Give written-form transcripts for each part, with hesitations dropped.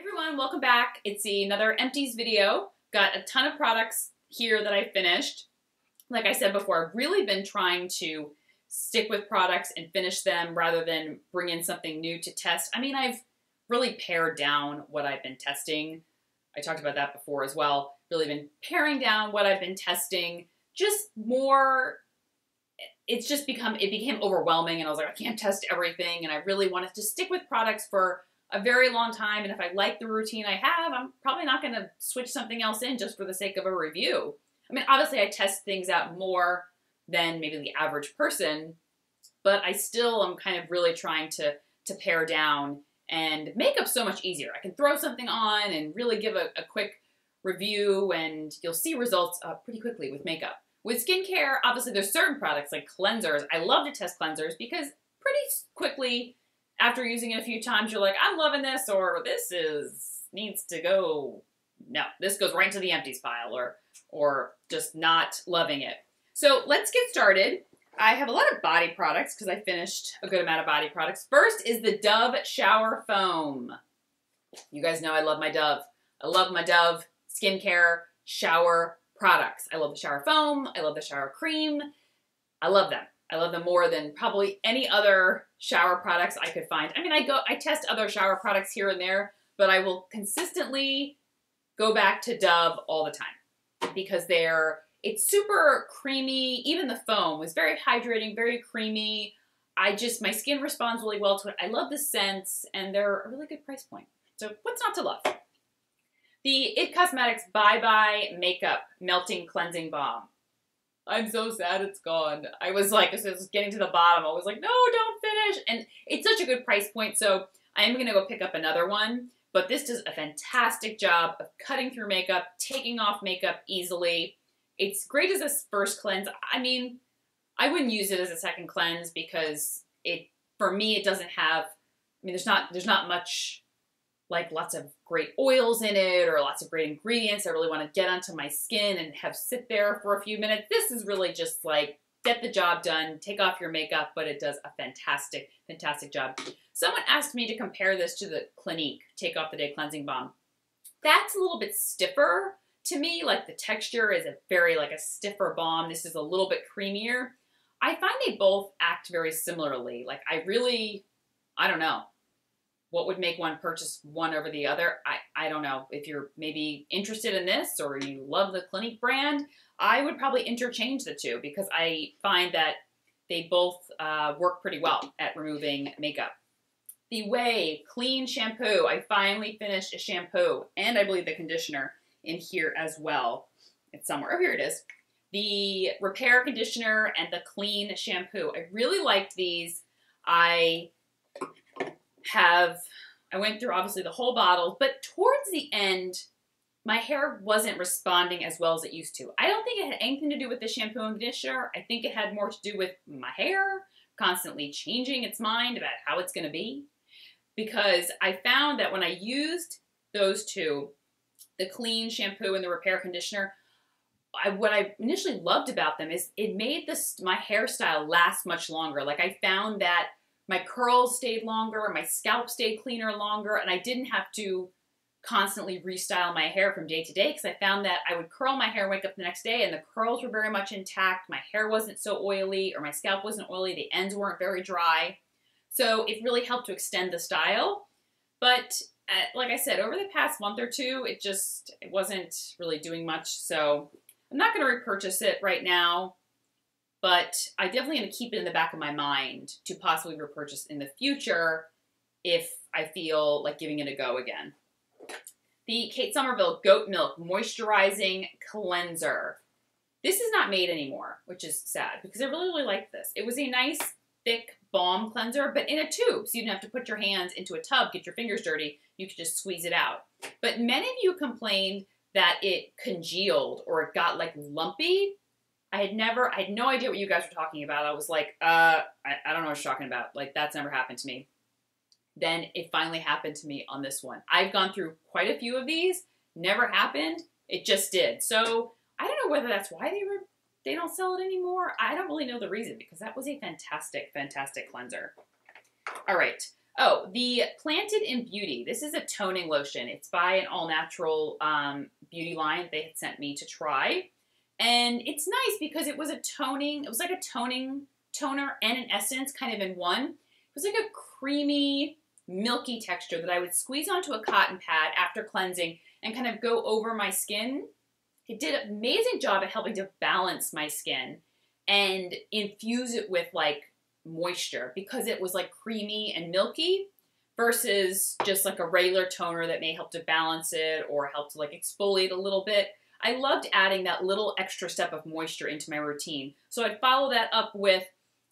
Everyone, welcome back. It's another Empties video. Got a ton of products here that I finished. Like I said before, I've really been trying to stick with products and finish them rather than bring in something new to test. I mean, I've really pared down what I've been testing. I talked about that before as well. Really been paring down what I've been testing. Just more, it became overwhelming, and I was like, I can't test everything, and I really wanted to stick with products for a very long time, and if I like the routine I have, I'm probably not going to switch something else in just for the sake of a review. I mean, obviously I test things out more than maybe the average person, but I still am kind of really trying to pare down and makeup's so much easier. I can throw something on and really give a quick review, and you'll see results pretty quickly with makeup. With skincare, obviously there's certain products like cleansers. I love to test cleansers because pretty quickly after using it a few times, you're like, I'm loving this, or this needs to go, no, this goes right into the empties pile, or just not loving it. So let's get started. I have a lot of body products because I finished a good amount of body products. First is the Dove Shower Foam. You guys know I love my Dove. I love my Dove skincare shower products. I love the shower foam. I love the shower cream. I love them. I love them more than probably any other shower products I could find. I mean, I test other shower products here and there, but I will consistently go back to Dove all the time because it's super creamy. Even the foam was very hydrating, very creamy. My skin responds really well to it. I love the scents, and they're a really good price point. So what's not to love? The IT Cosmetics Bye Bye Makeup Melting Cleansing Balm. I'm so sad it's gone. I was like, as I was getting to the bottom, I was like, no, don't finish. And it's such a good price point, so I am going to go pick up another one. But this does a fantastic job of cutting through makeup, taking off makeup easily. It's great as a first cleanse. I mean, I wouldn't use it as a second cleanse because for me, it doesn't have, I mean, there's not much, like lots of great oils in it or lots of great ingredients I really want to get onto my skin and have sit there for a few minutes. This is really just like, get the job done, take off your makeup, but it does a fantastic, fantastic job. Someone asked me to compare this to the Clinique Take Off the Day Cleansing Balm. That's a little bit stiffer to me. Like the texture is a stiffer balm. This is a little bit creamier. I find they both act very similarly. Like I don't know. What would make one purchase one over the other? I don't know. If you're maybe interested in this or you love the Clinique brand, I would probably interchange the two because I find that they both work pretty well at removing makeup. The Way Clean Shampoo. I finally finished a shampoo and I believe the conditioner in here as well. It's somewhere. Oh, here it is. The Repair Conditioner and the Clean Shampoo. I really liked these. I went through obviously the whole bottle, but towards the end, my hair wasn't responding as well as it used to. I don't think it had anything to do with the shampoo and conditioner. I think it had more to do with my hair constantly changing its mind about how it's going to be. Because I found that when I used those two, the Clean Shampoo and the Repair Conditioner, what I initially loved about them is it made my hairstyle last much longer. Like I found that my curls stayed longer, my scalp stayed cleaner longer, and I didn't have to constantly restyle my hair from day to day because I found that I would curl my hair, wake up the next day, and the curls were very much intact. My hair wasn't so oily, or my scalp wasn't oily. The ends weren't very dry. So it really helped to extend the style. But like I said, over the past month or two, it wasn't really doing much. So I'm not going to repurchase it right now. But I definitely going to keep it in the back of my mind to possibly repurchase in the future if I feel like giving it a go again. The Kate Somerville Goat Milk Moisturizing Cleanser. This is not made anymore, which is sad because I really, really liked this. It was a nice, thick balm cleanser, but in a tube. So you didn't have to put your hands into a tub, get your fingers dirty. You could just squeeze it out. But many of you complained that it congealed or it got like lumpy. I had no idea what you guys were talking about. I was like, I don't know what you're talking about. Like, that's never happened to me. Then it finally happened to me on this one. I've gone through quite a few of these. Never happened. It just did. So I don't know whether that's why they don't sell it anymore. I don't really know the reason because that was a fantastic, fantastic cleanser. All right. Oh, the Planted in Beauty. This is a toning lotion. It's by an all-natural beauty line they had sent me to try. And it's nice because it was a toning, it was like a toner and an essence kind of in one. It was like a creamy, milky texture that I would squeeze onto a cotton pad after cleansing and kind of go over my skin. It did an amazing job at helping to balance my skin and infuse it with like moisture because it was like creamy and milky versus just like a regular toner that may help to balance it or help to like exfoliate a little bit. I loved adding that little extra step of moisture into my routine. So I'd follow that up with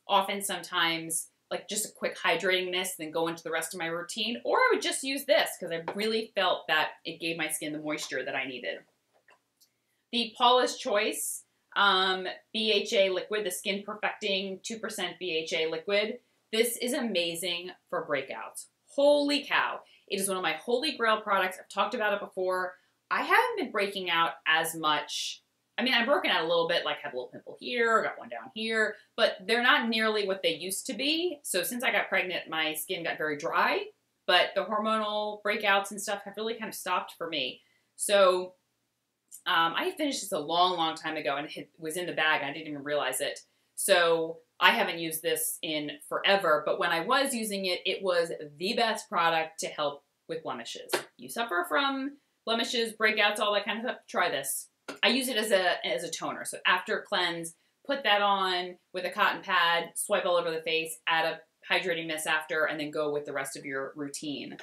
often sometimes like just a quick hydrating mist, then go into the rest of my routine, or I would just use this because I really felt that it gave my skin the moisture that I needed. The Paula's Choice BHA liquid, the Skin Perfecting 2% BHA liquid. This is amazing for breakouts. Holy cow. It is one of my holy grail products. I've talked about it before. I haven't been breaking out as much. I mean, I've broken out a little bit, like have a little pimple here, got one down here, but they're not nearly what they used to be. So since I got pregnant, my skin got very dry, but the hormonal breakouts and stuff have really kind of stopped for me. So I finished this a long, long time ago and it was in the bag and I didn't even realize it. So I haven't used this in forever, but when I was using it, it was the best product to help with blemishes. You suffer from blemishes, breakouts, all that kind of stuff, try this. I use it as a toner. So after cleanse, put that on with a cotton pad, swipe all over the face, add a hydrating mist after, and then go with the rest of your routine.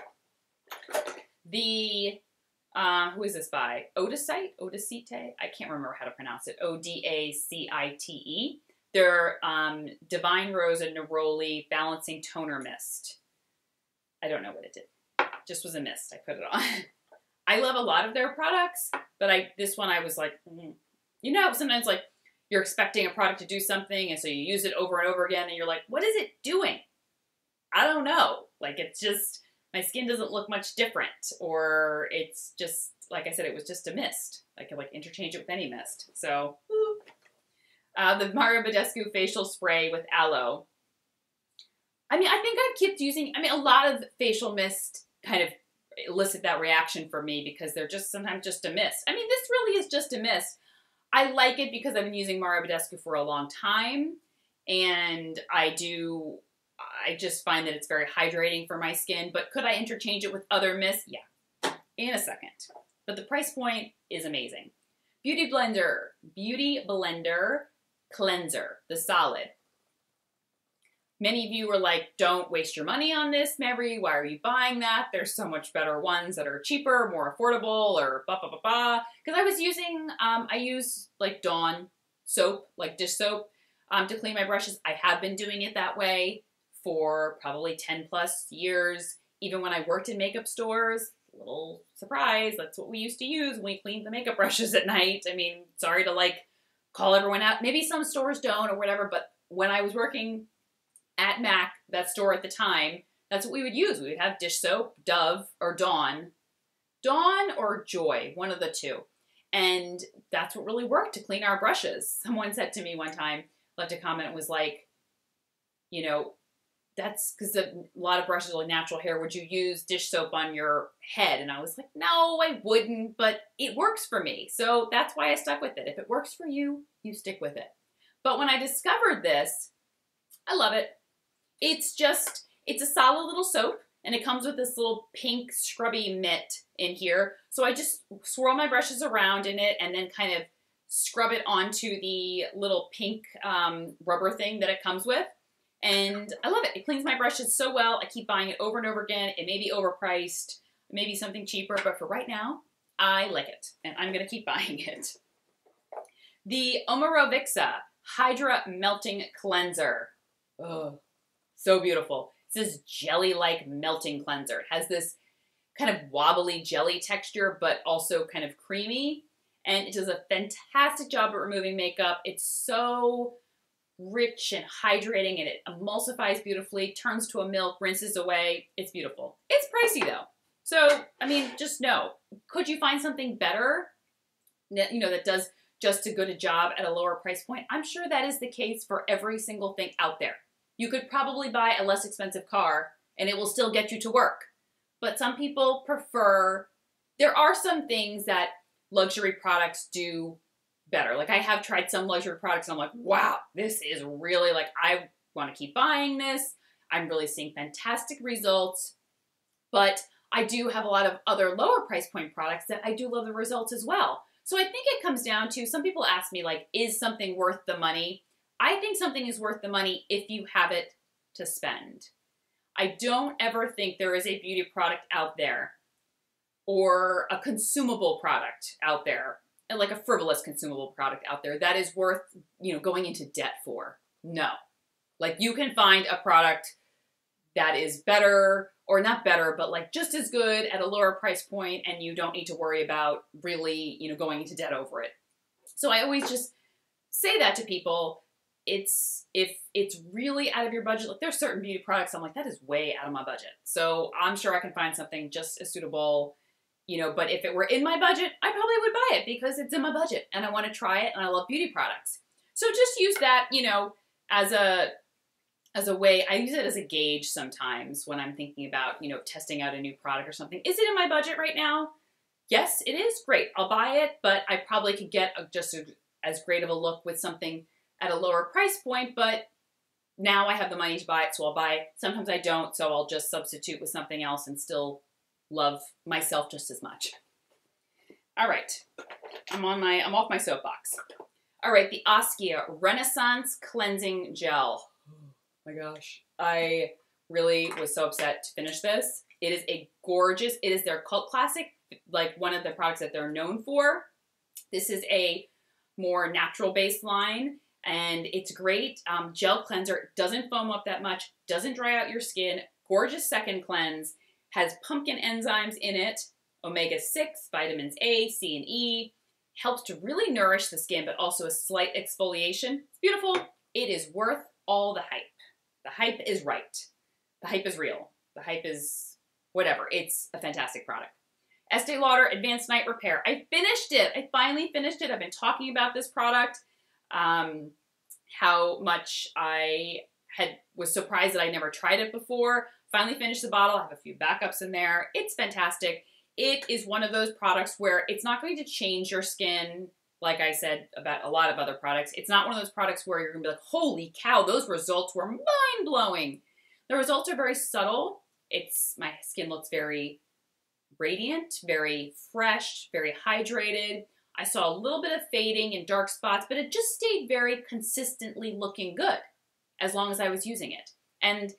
The, who is this by? Odessey Oda CTA? I can't remember how to pronounce it. Odacite. Their Divine Rose and Neroli Balancing Toner Mist. I don't know what it did. Just was a mist. I put it on. I love a lot of their products, but this one I was like, you know, sometimes like you're expecting a product to do something and so you use it over and over again and you're like, what is it doing? I don't know. Like it's just, my skin doesn't look much different or it's just, like I said, it was just a mist. I could like interchange it with any mist. So, the Mario Badescu facial spray with aloe. I mean, I think I've kept using, a lot of facial mist kind of elicit that reaction for me because they're just sometimes just a mist. I mean, this really is just a mist. I like it because I've been using Mario Badescu for a long time and I just find that it's very hydrating for my skin, but could I interchange it with other mists? Yeah, in a second. But the price point is amazing. Beautyblender Cleanser, the solid. Many of you were like, don't waste your money on this, Mary. Why are you buying that? There's so much better ones that are cheaper, more affordable, or blah, blah, blah, blah. Because I was using, I use like Dawn soap, like dish soap, to clean my brushes. I have been doing it that way for probably 10 plus years. Even when I worked in makeup stores, little surprise, that's what we used to use when we cleaned the makeup brushes at night. I mean, sorry to like call everyone out. Maybe some stores don't or whatever, but when I was working at MAC, that store at the time, that's what we would use. We would have dish soap, Dove, or Dawn. Dawn or Joy, one of the two. And that's what really worked to clean our brushes. Someone said to me one time, left a comment, and was like, you know, that's because a lot of brushes are like natural hair. Would you use dish soap on your head? And I was like, no, I wouldn't, but it works for me. So that's why I stuck with it. If it works for you, you stick with it. But when I discovered this, I love it. It's a solid little soap, and it comes with this little pink scrubby mitt in here. So I just swirl my brushes around in it and then kind of scrub it onto the little pink rubber thing that it comes with. And I love it. It cleans my brushes so well. I keep buying it over and over again. It may be overpriced, maybe something cheaper, but for right now, I like it, and I'm going to keep buying it. The Omarovixa Hydra Melting Cleanser. Oh, so beautiful. This is jelly-like melting cleanser. It has this kind of wobbly jelly texture, but also kind of creamy. And it does a fantastic job at removing makeup. It's so rich and hydrating, and it emulsifies beautifully, turns to a milk, rinses away. It's beautiful. It's pricey though. So, I mean, just know, could you find something better, you know, that does just as good a job at a lower price point? I'm sure that is the case for every single thing out there. You could probably buy a less expensive car and it will still get you to work. But some people prefer, there are some things that luxury products do better. Like I have tried some luxury products and I'm like, wow, this is really like, I want to keep buying this. I'm really seeing fantastic results. But I do have a lot of other lower price point products that I do love the results as well. So I think it comes down to, some people ask me like, is something worth the money? I think something is worth the money if you have it to spend. I don't ever think there is a beauty product out there or a consumable product out there, like a frivolous consumable product out there that is worth, going into debt for. No. Like you can find a product that is better, or not better, but like just as good at a lower price point, and you don't need to worry about really, going into debt over it. So I always just say that to people. If it's really out of your budget, like there's certain beauty products I'm like, that is way out of my budget. So I'm sure I can find something just as suitable, but if it were in my budget, I probably would buy it because it's in my budget and I want to try it and I love beauty products. So just use that, as a way. I use it as a gauge sometimes when I'm thinking about, testing out a new product or something. Is it in my budget right now? Yes, it is. Great. I'll buy it, but I probably could get just as great of a look with something at a lower price point, but now I have the money to buy it, so I'll buy it. Sometimes I don't, so I'll just substitute with something else and still love myself just as much. All right. I'm off my soapbox. All right, the Askia Renaissance Cleansing Gel. My gosh. I really was so upset to finish this. It is it is their cult classic, like one of the products that they're known for. This is a more natural based line, and it's great. Gel cleanser, doesn't foam up that much, doesn't dry out your skin, gorgeous second cleanse, has pumpkin enzymes in it, omega-6, vitamins A, C, and E, helps to really nourish the skin, but also a slight exfoliation. It's beautiful. It is worth all the hype. The hype is right. The hype is real. The hype is whatever. It's a fantastic product. Estee Lauder Advanced Night Repair. I finished it. I finally finished it. I've been talking about this product. How much I was surprised that I never tried it before. Finally finished the bottle. I have a few backups in there. It's fantastic. It is one of those products where it's not going to change your skin, like I said about a lot of other products. It's not one of those products where you're going to be like, holy cow, those results were mind-blowing. The results are very subtle. My skin looks very radiant, very fresh, very hydrated. I saw a little bit of fading and dark spots, but it just stayed very consistently looking good as long as I was using it. And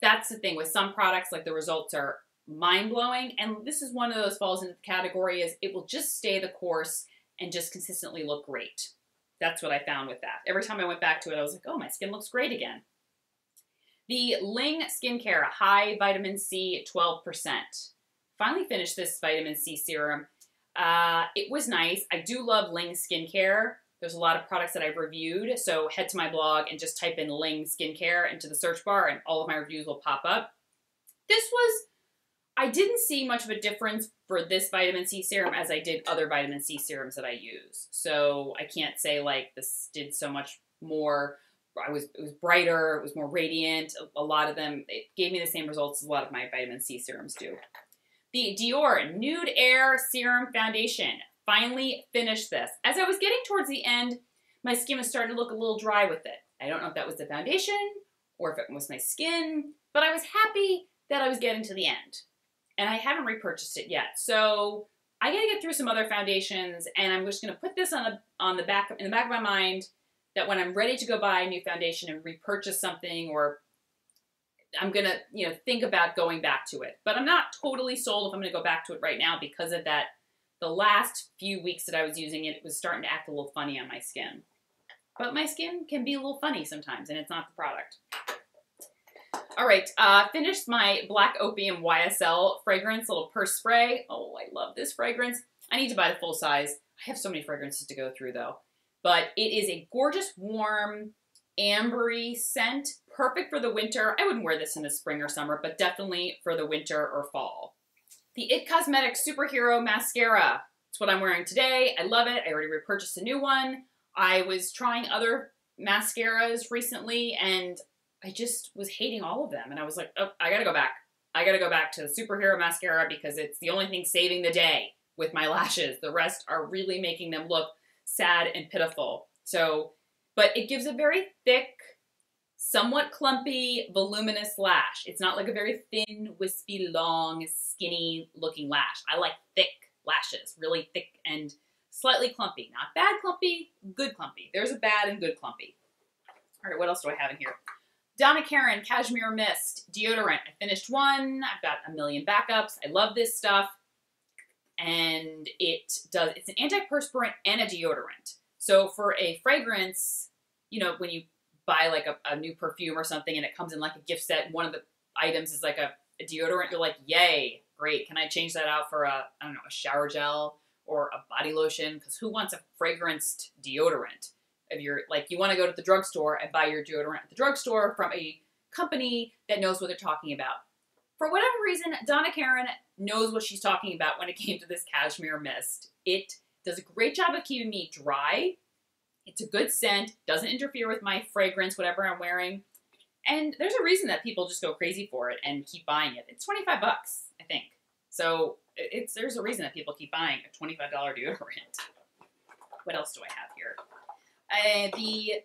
that's the thing with some products, like the results are mind-blowing, and this is one of those falls into the category is it will just stay the course and just consistently look great. That's what I found with that. Every time I went back to it, I was like, oh, my skin looks great again. The Ling Skincare High Vitamin C 12%. Finally finished this vitamin C serum. It was nice. I do love Ling Skincare. There's a lot of products that I've reviewed, so head to my blog and just type in Ling Skincare into the search bar and all of my reviews will pop up. I didn't see much of a difference for this vitamin C serum as I did other vitamin C serums that I use. So I can't say like this did so much more. It was brighter, it was more radiant. A lot of them, it gave me the same results as a lot of my vitamin C serums do. The Dior Nude Air Serum Foundation. Finally finished this. As I was getting towards the end, my skin was starting to look a little dry with it. I don't know if that was the foundation or if it was my skin, but I was happy that I was getting to the end. And I haven't repurchased it yet. So I gotta get through some other foundations, and I'm just gonna put this in the back of my mind that when I'm ready to go buy a new foundation and repurchase something, or I'm gonna, think about going back to it. But I'm not totally sold if I'm gonna go back to it right now because of that. The last few weeks that I was using it, it was starting to act a little funny on my skin. But my skin can be a little funny sometimes, and it's not the product. All right, finished my Black Opium YSL fragrance, little purse spray. Oh, I love this fragrance. I need to buy the full size. I have so many fragrances to go through though. But it is a gorgeous, warm, ambery scent, perfect for the winter. I wouldn't wear this in the spring or summer, but definitely for the winter or fall. The IT Cosmetics Superhero Mascara. It's what I'm wearing today. I love it. I already repurchased a new one. I was trying other mascaras recently, and I just was hating all of them. And I was like, oh, I gotta go back. I gotta go back to the superhero mascara because it's the only thing saving the day with my lashes. The rest are really making them look sad and pitiful. So, but it gives a very thick, somewhat clumpy, voluminous lash. It's not like a very thin, wispy, long, skinny looking lash. I like thick lashes, really thick and slightly clumpy. Not bad clumpy, good clumpy. There's a bad and good clumpy. All right, what else do I have in here? Donna Karen Cashmere Mist Deodorant. I finished one. I've got a million backups. I love this stuff. And it's an antiperspirant and a deodorant. So for a fragrance, you know, when you buy like a new perfume or something and it comes in like a gift set and one of the items is like a deodorant, you're like, yay, great. Can I change that out for a shower gel or a body lotion? Because who wants a fragranced deodorant? If you're like, you want to go to the drugstore and buy your deodorant at the drugstore from a company that knows what they're talking about. For whatever reason, Donna Karen knows what she's talking about when it came to this cashmere mist. It does a great job of keeping me dry. It's a good scent, doesn't interfere with my fragrance, whatever I'm wearing. And there's a reason that people just go crazy for it and keep buying it. It's 25 bucks, I think. So there's a reason that people keep buying a $25 deodorant. What else do I have here? The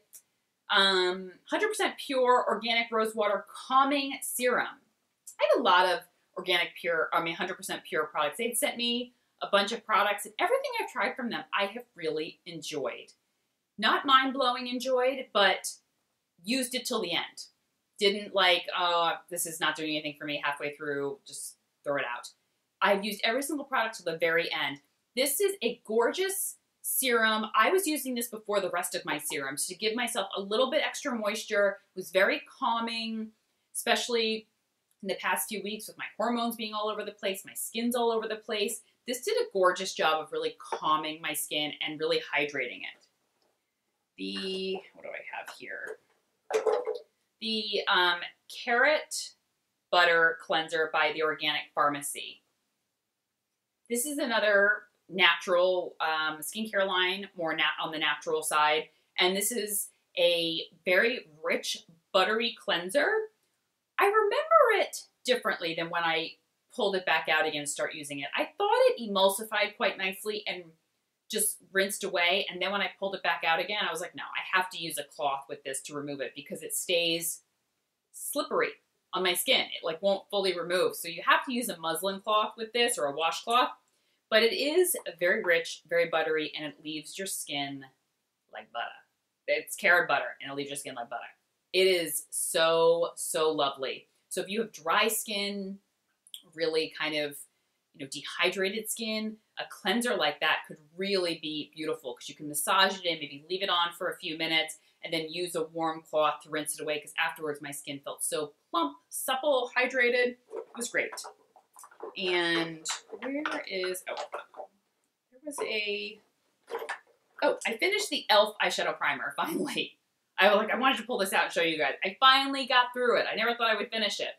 100% pure organic rosewater calming serum. I have a lot of 100% pure products. They'd sent me a bunch of products, and everything I've tried from them, I have really enjoyed. Not mind-blowing enjoyed, but used it till the end. Didn't like, oh, this is not doing anything for me halfway through, just throw it out. I've used every single product to the very end. This is a gorgeous serum. I was using this before the rest of my serums to give myself a little bit extra moisture. It was very calming, especially in the past few weeks with my hormones being all over the place, my skin's all over the place. This did a gorgeous job of really calming my skin and really hydrating it. What do I have here? The Carrot Butter Cleanser by the Organic Pharmacy. This is another natural skincare line, more on the natural side. And this is a very rich, buttery cleanser. I remember it differently than when I pulled it back out again and start using it. I thought it emulsified quite nicely and just rinsed away. And then when I pulled it back out again, I was like, no, I have to use a cloth with this to remove it because it stays slippery on my skin. It like won't fully remove. So you have to use a muslin cloth with this or a washcloth. But it is very rich, very buttery, and it leaves your skin like butter. It's carrot butter, and it leaves your skin like butter. It is so, so lovely. So if you have dry skin, really kind of, dehydrated skin, a cleanser like that could really be beautiful because you can massage it in, maybe leave it on for a few minutes, and then use a warm cloth to rinse it away because afterwards my skin felt so plump, supple, hydrated. It was great. And I finished the e.l.f. eyeshadow primer, finally. I wanted to pull this out and show you guys. I finally got through it. I never thought I would finish it.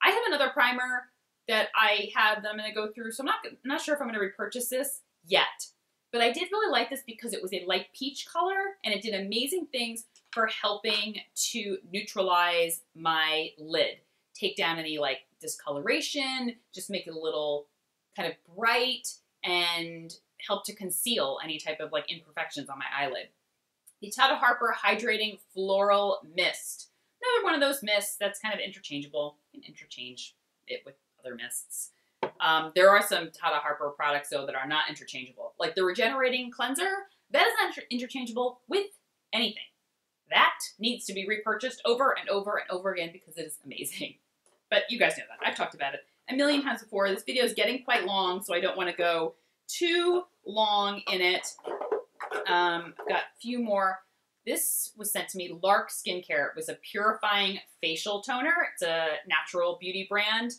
I have another primer that I have that I'm going to go through, so I'm not sure if I'm going to repurchase this yet. But I did really like this because it was a light peach color, and it did amazing things for helping to neutralize my lid. Take down any, discoloration, just make it a little kind of bright, and help to conceal any type of, imperfections on my eyelid. The Tata Harper Hydrating Floral Mist. Another one of those mists that's kind of interchangeable. You can interchange it with other mists. There are some Tata Harper products, though, that are not interchangeable. Like the Regenerating Cleanser, that is not interchangeable with anything. That needs to be repurchased over and over and over again because it is amazing. But you guys know that. I've talked about it a million times before. This video is getting quite long, so I don't want to go too long in it. I've got a few more. This was sent to me, Lark Skincare. It was a purifying facial toner. It's a natural beauty brand.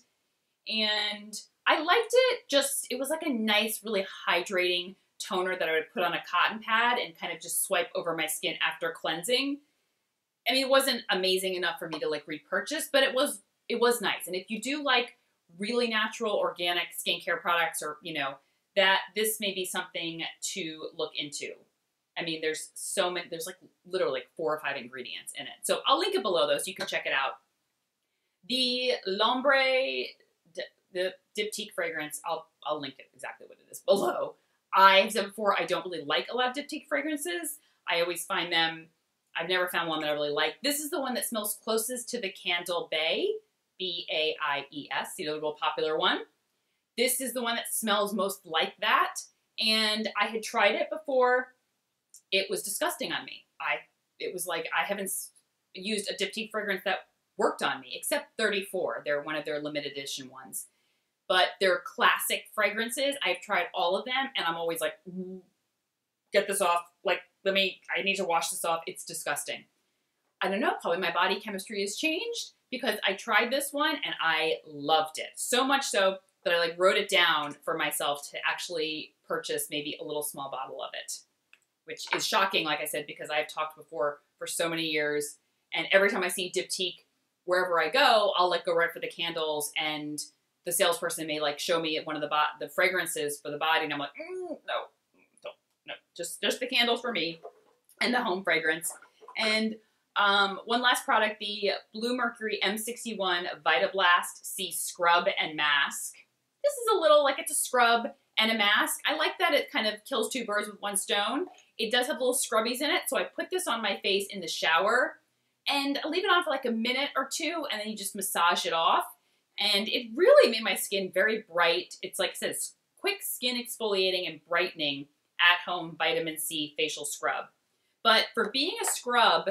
And I liked it. It was like a nice, really hydrating toner that I would put on a cotton pad and kind of just swipe over my skin after cleansing. I mean, it wasn't amazing enough for me to repurchase, but it was nice. And if you do like really natural organic skincare products or, that this may be something to look into. I mean, there's so many, there's literally 4 or 5 ingredients in it. So I'll link it below though, so you can check it out. The L'Ombre, the Diptyque fragrance, I'll link it exactly what it is below. I've said before, I don't really like a lot of Diptyque fragrances. I always find them, I've never found one that I really like. This is the one that smells closest to the candle Bay, B-A-I-E-S, the real popular one. This is the one that smells most like that. And I had tried it before. It was disgusting on me. It was like, I haven't used a Diptyque fragrance that worked on me, except 34. They're one of their limited edition ones. But they're classic fragrances. I've tried all of them, and I'm always like, get this off. Like, I need to wash this off. It's disgusting. I don't know, probably my body chemistry has changed because I tried this one and I loved it. So much so that I wrote it down for myself to actually purchase maybe a little small bottle of it, which is shocking, like I said, because I've talked before for so many years, and every time I see Diptyque, wherever I go, I'll go right for the candles, and the salesperson may show me one of the fragrances for the body, and I'm like, no, just the candles for me, and the home fragrance. And one last product, the Blue Mercury M61 Vitablast C Scrub and Mask. This is a little, it's a scrub and a mask. I like that it kind of kills two birds with one stone. It does have little scrubbies in it, so I put this on my face in the shower, and I leave it on for a minute or two, and then you just massage it off. And it really made my skin very bright. It's like I said, it's quick skin exfoliating and brightening at-home vitamin C facial scrub. But for being a scrub,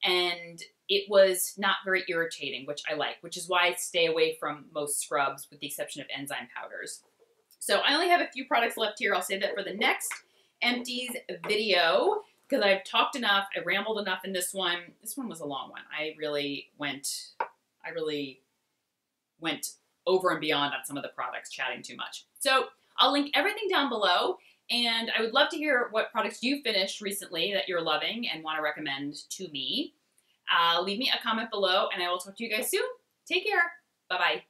and it was not very irritating, which I like, which is why I stay away from most scrubs with the exception of enzyme powders. So I only have a few products left here. I'll save that for the next Empties video because I've talked enough. I rambled enough in this one. This one was a long one. I really went over and beyond on some of the products, chatting too much. So I'll link everything down below, and I would love to hear what products you finished recently that you're loving and want to recommend to me. Leave me a comment below, and I will talk to you guys soon. Take care. Bye-bye.